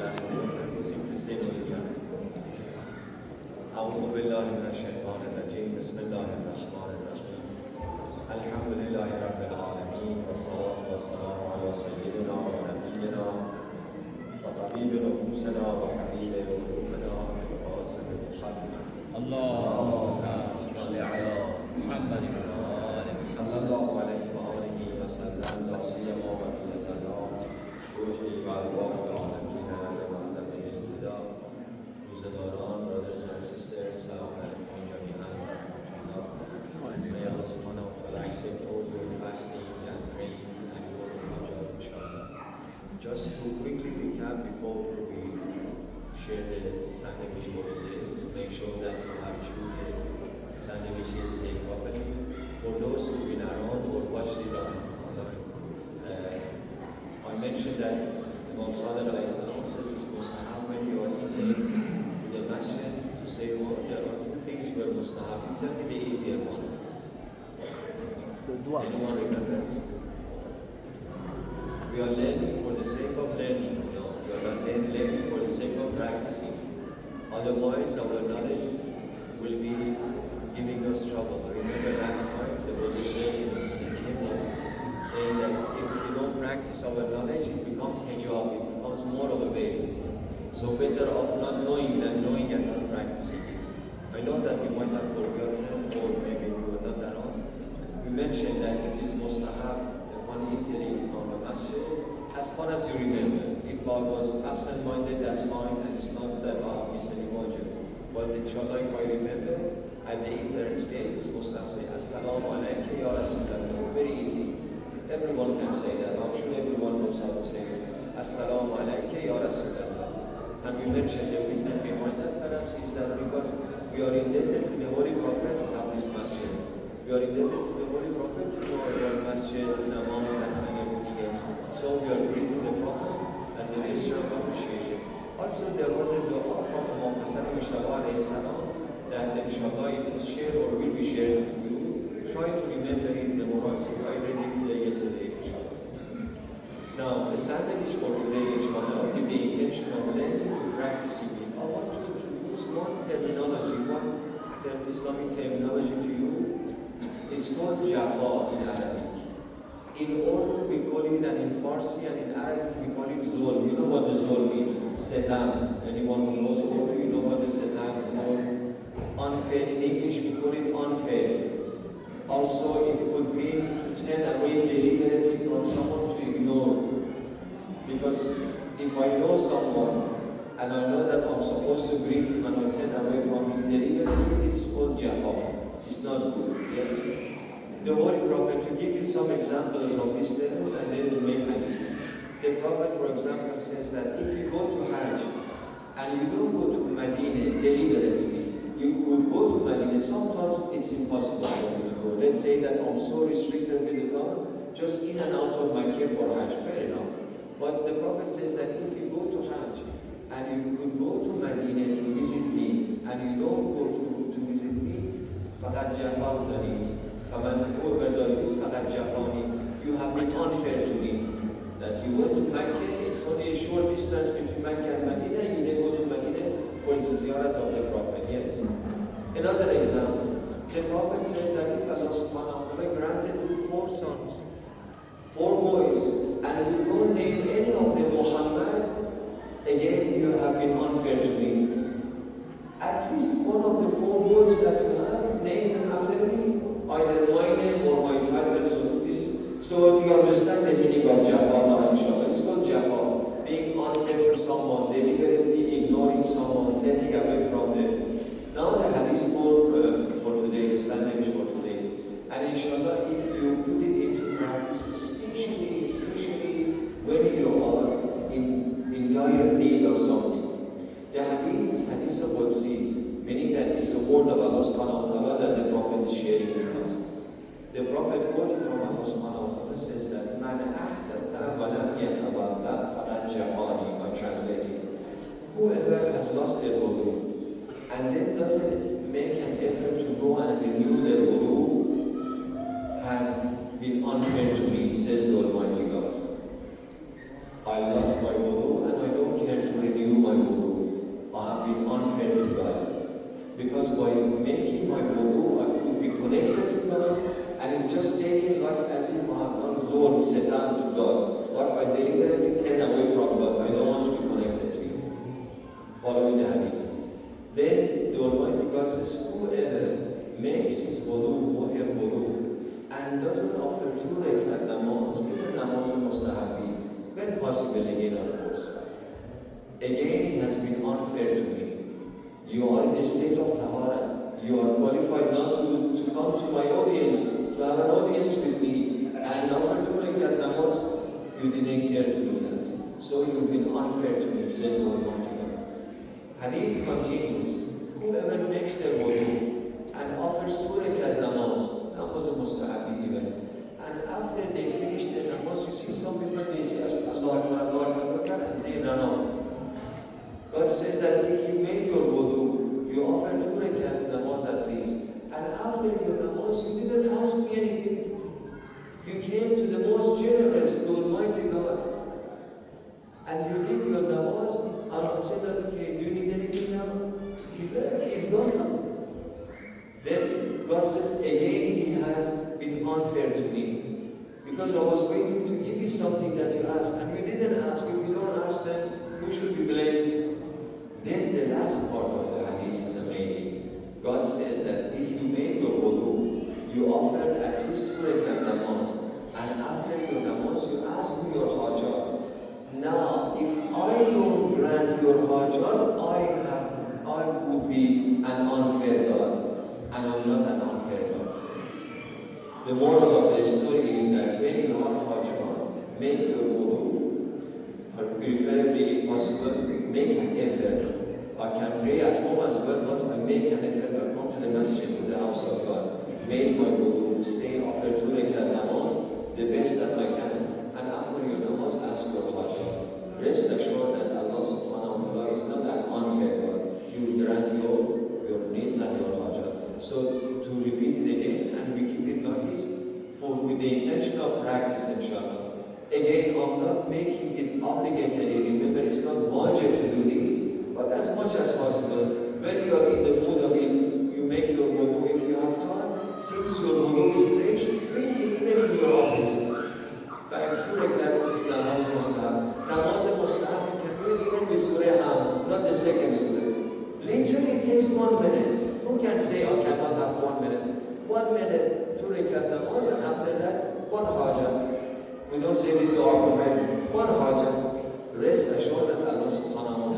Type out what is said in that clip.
glass of water, you simply say no, you can. أعوذ بالله من الشيطان الرجيم بسم الله الرحمن الرحيم الحمد لله رب العالمين والصلاة والسلام على سيدنا ونبينا وطبيب نفوسنا وحبيب قلوبنا وقاسم الحق اللهم صل على محمد صلى الله عليه وآله وسلم لا سيما وقيتنا روحي وأرواح العالمين لمعذب الفداء روزداران brothers and sisters سلام عليكم جميعا May Allah subhanahu wa ta'ala accept all your fasting and praying and your hajj inshallah. Just to quickly recap before we share the sandwich for today, to make sure that you have chewed the sandwich yesterday properly. For those who've been around or watched it online, I mentioned that Imam Sadiq alayhi salam says it's mustahab when you are eating the masjid to say, well, there are two things where mustahab. You tell me the easier one. Anyone remembers? We are learning for the sake of learning. No, we are not learning for the sake of practicing. Otherwise, our knowledge will be giving us trouble. Remember last time there was a Sheikh in the Muslim was saying that if we don't practice our knowledge, it becomes hijab, it becomes more of a veil. So better off not knowing than knowing and not practicing. I know that you might have forgotten or maybe you were not around. We mentioned that it is mustahab, the one eating on the masjid, as far as you remember. If I was absent-minded, that's fine, and it's not that I miss any wajib. But inshallah, if I remember, at the entrance gate, it's mustahab say, Assalamu alaikum ya Rasulallah. Very easy. Everyone can say that. I'm sure everyone knows how to say it. Assalamu alaikum ya Rasulallah. And we mentioned the reason behind that perhaps is that because we are indebted to the Holy Prophet of this masjid. We are indebted to the Holy Prophet to know our masjid, namaz, and everything else. So we are greeting the Prophet as a gesture of appreciation. Also, there was a dua from Imam Mansour that inshallah it is shared or will be shared with you. Try to remember it in the Mubarak. I read it yesterday, inshallah. Now, the sandwich for today, inshallah, with the intention of learning to practice it. I want to introduce one terminology, one Islamic terminology to you. It's called Jafa in Arabic. In Urdu we call it, and in Farsi and in Arabic we call it Zul. You know what the Zul means? Setam. Anyone who knows Urdu, you know what the Setam is called? Unfair. In English we call it unfair. Also it could mean to turn away deliberately from someone to ignore. Because if I know someone and I know that I'm supposed to greet him and I turn away from him deliberately, this is called Jafa. It's not good. Yes? The Holy Prophet, to give you some examples of these terms and then we'll make hadith. The Prophet, for example, says that if you go to Hajj and you don't go to Medina deliberately, you would go to Medina. Sometimes it's impossible for you to go. Let's say that I'm so restricted with the time, just in and out of Makkah for Hajj. Fair enough. But the Prophet says that if you go to Hajj and you could go to Medina to visit me and you don't go to visit me, فَقَدْ جَفَوْتَنِي. Whoever does this, فَقَدْ جَفَوْنِي. You have been unfair to me. That you went to Makkah, it's only a short distance between Makkah and Medina, you then go to Medina for the ziyarat of the Prophet. Yes. Another example, the Prophet says that if Allah subhanahu wa ta'ala granted you 4 sons, 4 boys, and you don't name any of them Muhammad, again you have been unfair to me. At least one of the 4 boys that you have, name them after me, either my name or my title. So you understand the meaning of Jafa now, inshallah. It's called Jafa, being unfair to someone, deliberately ignoring someone, turning away from them. Now the hadith for today, the sandwich for today. And inshallah, if you put it into practice, especially when you are in dire need of something. The hadith is hadith of Qudsi, meaning that it's a word of Allah subhanahu wa ta'ala that the Prophet is sharing with us. The Prophet quoted from Allah subhanahu wa ta'ala says that Man ahdatha wa lam yatawadda faqad jafani, by translating. Whoever has lost their wudu and then doesn't make an effort to go and renew their wudu has been unfair to me, says the Almighty God. I lost my wudu and I don't care to renew God says, whoever makes his wudu or her wudu and doesn't offer 2 rakat namaz, even namaz mustahabi, when possible again, of course. Again, it has been unfair to me. You are in a state of tahara. You are qualified not to come to my audience, to have an audience with me, and offer 2 rakat namaz. You didn't care to do that. So you've been unfair to me, says Lord. Hadith continues, whoever makes their wudu and offers 2 rakat namaz, namaz mustahabi even, and after they finish their namaz, you see some people, they say, Allah Akbar, Allah Akbar, and they run off. God says that if you make your wudu, you offer 2 rakat namaz at least, and after your namaz, you didn't ask me anything. You came to the most generous, the Almighty God, and you did your namaz, and said that, okay, do you need anything now? He left, he's gone. Then God says, again, he has been unfair to me. Because I was waiting to give you something that you asked, and you didn't ask. If you don't ask, then who should be blamed? Then the last part of the hadith is amazing. God says that if you make your wudu, you offer at least 2 rakat namaz, and after your namaz, you ask me your hajat. Now, if I don't grant your hajat, I would be an unfair God, and I'm not an unfair God. The moral of the story is that when you have hajat, make your wudu, or preferably if possible, make an effort. I can pray at home as well, but I make an effort. I come to the masjid, to the house of God, make my wudu, stay after 2 rakat namaz, the best that I can, and after your namaz, ask your hajat. Rest assured that Allah subhanahu wa ta'ala is not an unfair God. He will grant your needs and your hajat. So to repeat it again, and we keep it like this, with the intention of practice, inshallah. Again, I'm not making it obligatory. Remember, it's not wajib to do this, but as much as possible, when you are in the mood, you make your wudu if you have time. Since your wudu is fresh, quickly, even in your office. Like 2 rakat namaz mustahab. Namaz mustahab, you can do it even with Surah Am, not the second surah. Literally, it takes 1 minute. Who can say, I cannot have 1 minute? 1 minute, 2 rakat namaz, and after that, 1 hajat. We don't say with the argument, 1 hajat. Rest assured that Allah subhanahu wa